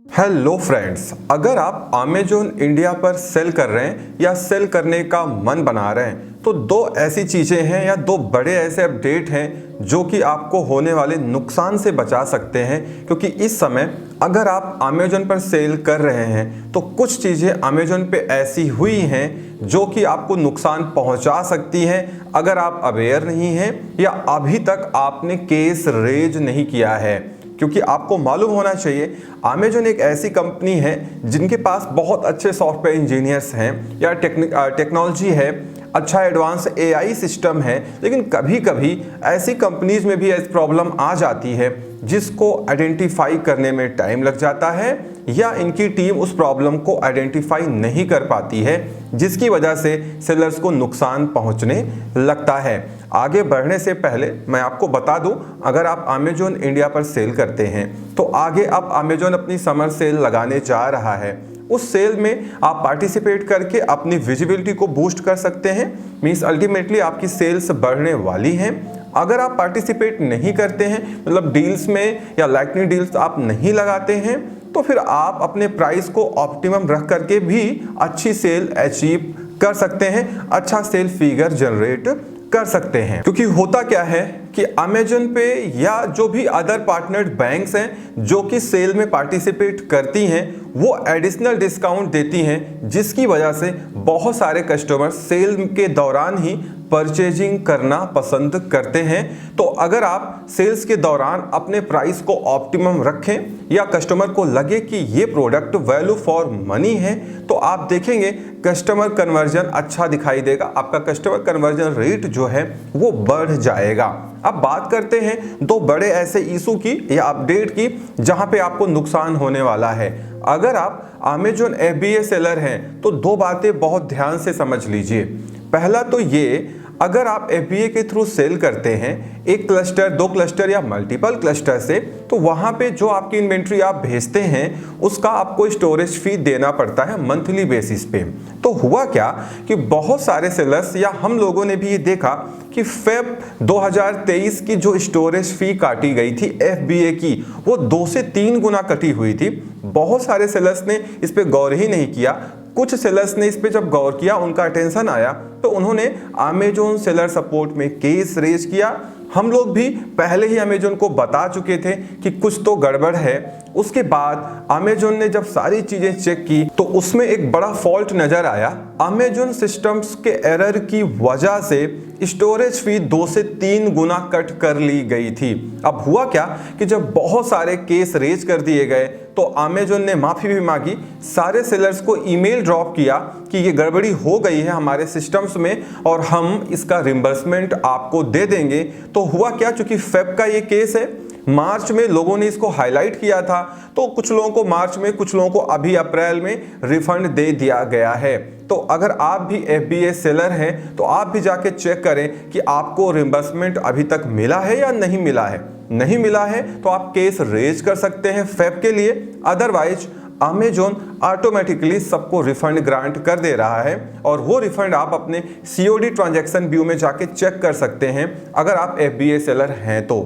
Hello friends, अगर आप Amazon India पर सेल कर रहे हैं या सेल करने का मन बना रहे हैं तो दो ऐसी चीज़ें हैं या दो बड़े ऐसे अपडेट हैं जो कि आपको होने वाले नुकसान से बचा सकते हैं। क्योंकि इस समय अगर आप अमेजोन पर सेल कर रहे हैं तो कुछ चीज़ें अमेजोन पे ऐसी हुई हैं जो कि आपको नुकसान पहुंचा सकती हैं अगर आप अवेयर नहीं हैं या अभी तक आपने केस रेज नहीं किया है। क्योंकि आपको मालूम होना चाहिए अमेजोन एक ऐसी कंपनी है जिनके पास बहुत अच्छे सॉफ्टवेयर इंजीनियर्स हैं या टेक्नोलॉजी है, अच्छा एडवांस एआई सिस्टम है, लेकिन कभी कभी ऐसी कंपनीज में भी ऐसी प्रॉब्लम आ जाती है जिसको आइडेंटिफाई करने में टाइम लग जाता है या इनकी टीम उस प्रॉब्लम को आइडेंटिफाई नहीं कर पाती है, जिसकी वजह से सेलर्स को नुकसान पहुंचने लगता है। आगे बढ़ने से पहले मैं आपको बता दूं, अगर आप अमेजोन इंडिया पर सेल करते हैं तो आगे अब अमेजोन अपनी समर सेल लगाने जा रहा है। उस सेल में आप पार्टिसिपेट करके अपनी विजिबिलिटी को बूस्ट कर सकते हैं। मींस अल्टीमेटली आपकी सेल्स बढ़ने वाली हैं। अगर आप पार्टिसिपेट नहीं करते हैं, मतलब डील्स में या लाइटनिंग डील्स आप नहीं लगाते हैं, तो फिर आप अपने प्राइस को ऑप्टिमम रख करके भी अच्छी सेल अचीव कर सकते हैं, अच्छा सेल फिगर जनरेट कर सकते हैं। क्योंकि होता क्या है कि अमेजोन पे या जो भी अदर पार्टनर्ड बैंक्स हैं जो कि सेल में पार्टिसिपेट करती हैं वो एडिशनल डिस्काउंट देती हैं, जिसकी वजह से बहुत सारे कस्टमर सेल के दौरान ही परचेजिंग करना पसंद करते हैं। तो अगर आप सेल्स के दौरान अपने प्राइस को ऑप्टिमम रखें या कस्टमर को लगे कि ये प्रोडक्ट वैल्यू फॉर मनी है, तो आप देखेंगे कस्टमर कन्वर्जन अच्छा दिखाई देगा, आपका कस्टमर कन्वर्जन रेट जो है वो बढ़ जाएगा। अब बात करते हैं दो बड़े ऐसे इशू की या अपडेट की जहां पे आपको नुकसान होने वाला है। अगर आप अमेजोन FBA सेलर हैं तो दो बातें बहुत ध्यान से समझ लीजिए। पहला तो ये, अगर आप FBA के थ्रू सेल करते हैं एक क्लस्टर, दो क्लस्टर या मल्टीपल क्लस्टर से, तो वहाँ पे जो आपकी इन्वेंट्री आप भेजते हैं उसका आपको स्टोरेज फी देना पड़ता है मंथली बेसिस पे। तो हुआ क्या कि बहुत सारे सेलर्स या हम लोगों ने भी ये देखा कि फेब 2023 की जो स्टोरेज फी काटी गई थी FBA की, वो 2 से 3 गुना कटी हुई थी। बहुत सारे सेलर्स ने इस पे गौर ही नहीं किया। कुछ सेलर्स ने इस पे जब गौर किया, उनका अटेंशन आया, तो उन्होंने अमेजोन सेलर सपोर्ट में केस रेज किया। हम लोग भी पहले ही अमेजोन को बता चुके थे कि कुछ तो गड़बड़ है। उसके बाद अमेजोन ने जब सारी चीजें चेक की तो उसमें एक बड़ा फॉल्ट नजर आया। अमेजोन सिस्टम्स के एरर की वजह से स्टोरेज फी 2 से 3 गुना कट कर ली गई थी। अब हुआ क्या कि जब बहुत सारे केस रेज कर दिए गए तो अमेजोन ने माफी भी मांगी, सारे सेलर्स को ईमेल ड्रॉप किया कि ये गड़बड़ी हो गई है हमारे सिस्टम्स में और हम इसका रिम्बर्समेंट आपको दे देंगे। तो हुआ क्या, चूंकि फेब का ये केस है, मार्च में लोगों ने इसको हाईलाइट किया था, तो कुछ लोगों को मार्च में, कुछ लोगों को अभी अप्रैल में रिफंड दे दिया गया है। तो अगर आप भी FBA सेलर हैं तो आप भी जाके चेक करें कि आपको रिम्बर्समेंट अभी तक मिला है या नहीं मिला है। नहीं मिला है तो आप केस रेज कर सकते हैं फेब के लिए, अदरवाइज अमेजोन ऑटोमेटिकली सबको रिफंड ग्रांट कर दे रहा है और वो रिफंड आप अपने COD ट्रांजैक्शन व्यू में जाके चेक कर सकते हैं अगर आप FBA सेलर हैं तो।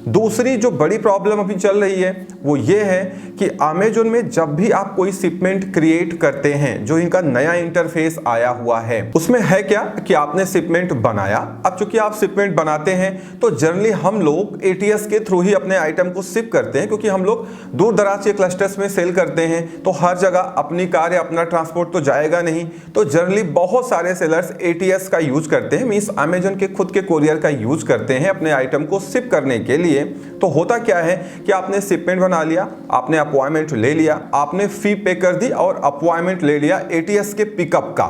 दूसरी जो बड़ी प्रॉब्लम अभी चल रही है वो ये है कि अमेजोन में जब भी आप कोई शिपमेंट क्रिएट करते हैं, जो इनका नया इंटरफेस आया हुआ है, उसमें है क्या कि आपने शिपमेंट बनाया। अब चूंकि आप शिपमेंट बनाते हैं तो जनरली हम लोग ATS के थ्रू ही अपने आइटम को शिप करते हैं, क्योंकि हम लोग दूर दराज के क्लस्टर्स में सेल करते हैं तो हर जगह अपनी कार या अपना ट्रांसपोर्ट तो जाएगा नहीं। तो जनरली बहुत सारे सेलर्स ATS का यूज करते हैं, मींस अमेजोन के खुद के कोरियर का यूज करते हैं अपने आइटम को शिप करने के लिए। तो होता क्या है कि आपने शिपमेंट बना लिया, आपने अपॉइंटमेंट ले लिया, आपने फी पे कर दी और अपॉइंटमेंट ले लिया ATS के पिकअप का।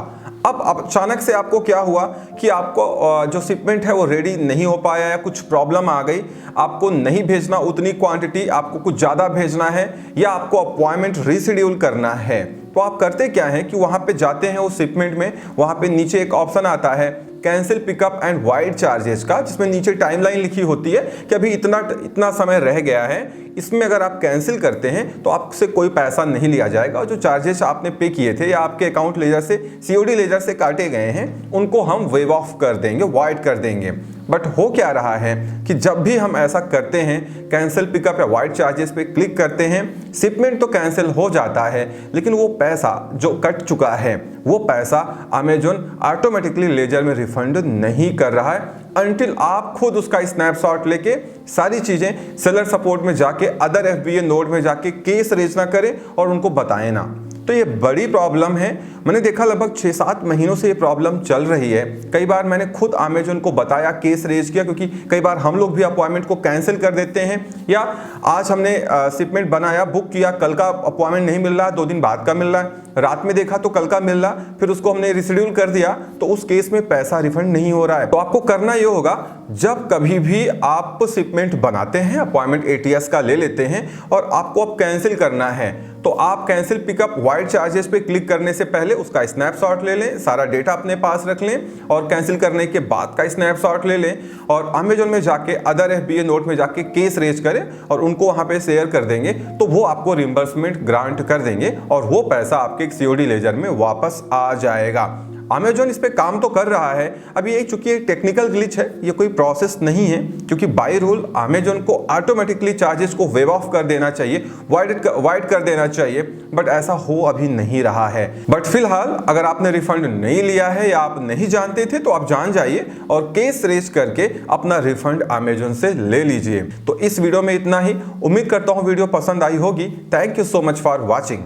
अब अचानक से आपको क्या हुआ कि आपको जो शिपमेंट है वो रेडी नहीं हो पाया या कुछ प्रॉब्लम आ गई, आपको नहीं भेजना उतनी क्वांटिटी, आपको कुछ ज़्यादा भेजना है या आपको अपॉइंटमेंट रीशेड्यूल करना है। तो आप करते क्या है कि वहाँ पे जाते हैं उस शिपमेंट में, वहाँ पे नीचे एक ऑप्शन आता है cancel pickup and wide charges का, जिसमें नीचे टाइमलाइन लिखी होती है कि अभी इतना समय रह गया है, इसमें अगर आप कैंसिल करते हैं तो आपसे कोई पैसा नहीं लिया जाएगा और जो चार्जेस आपने पे किए थे या आपके अकाउंट लेजर से COD लेजर से काटे गए हैं उनको हम वेव ऑफ कर देंगे, वाइड कर देंगे। बट हो क्या रहा है कि जब भी हम ऐसा करते हैं, कैंसिल पिकअप या वाइड चार्जेस पे क्लिक करते हैं, शिपमेंट तो कैंसिल हो जाता है, लेकिन वो पैसा जो कट चुका है वो पैसा अमेजोन ऑटोमेटिकली लेजर में रिफंड नहीं कर रहा है अनटिल आप खुद उसका स्नैपशॉट लेके सारी चीजें सेलर सपोर्ट में जाके, अदर FBA नोड में जाके केस रेज ना करें और उनको बताएं ना। तो ये बड़ी प्रॉब्लम है। मैंने देखा लगभग 6-7 महीनों से ये प्रॉब्लम चल रही है। कई बार मैंने खुद अमेजोन को बताया, केस रेज किया, क्योंकि कई बार हम लोग भी अपॉइंटमेंट को कैंसिल कर देते हैं, या आज हमने शिपमेंट बनाया, बुक किया, कल का अपॉइंटमेंट नहीं मिल रहा, 2 दिन बाद का मिल रहा है, रात में देखा तो कल का मिल रहा, फिर उसको हमने रिशेड्यूल कर दिया, तो उस केस में पैसा रिफंड नहीं हो रहा है। तो आपको करना ये होगा, जब कभी भी आप शिपमेंट बनाते हैं, अपॉइंटमेंट ATS का ले लेते हैं और आपको अब कैंसिल करना है, तो आप कैंसिल पिकअप वाइड चार्जेस पे क्लिक करने से पहले उसका स्नैपशॉट ले लें, सारा डेटा अपने पास रख लें, और कैंसिल करने के बाद का स्नैपशॉट ले लें और अमेजोन में जाके, अदर FBA नोट में जाके केस रेज करें और उनको वहां पे शेयर कर देंगे, तो वो आपको रिम्बर्समेंट ग्रांट कर देंगे और वो पैसा आपके COD लेजर में वापस आ जाएगा। अमेजोन इस पे काम तो कर रहा है। अभी ये चूंकि एक टेक्निकल ग्लिच है, ये कोई प्रोसेस नहीं है, क्योंकि बाय रूल अमेजोन को ऑटोमेटिकली चार्जेस को वेव ऑफ कर देना चाहिए, वाइड कर देना चाहिए, बट ऐसा हो अभी नहीं रहा है। बट फिलहाल अगर आपने रिफंड नहीं लिया है या आप नहीं जानते थे, तो आप जान जाइए और केस रेज करके अपना रिफंड अमेजोन से ले लीजिए। तो इस वीडियो में इतना ही। उम्मीद करता हूँ वीडियो पसंद आई होगी। Thank you so much for watching.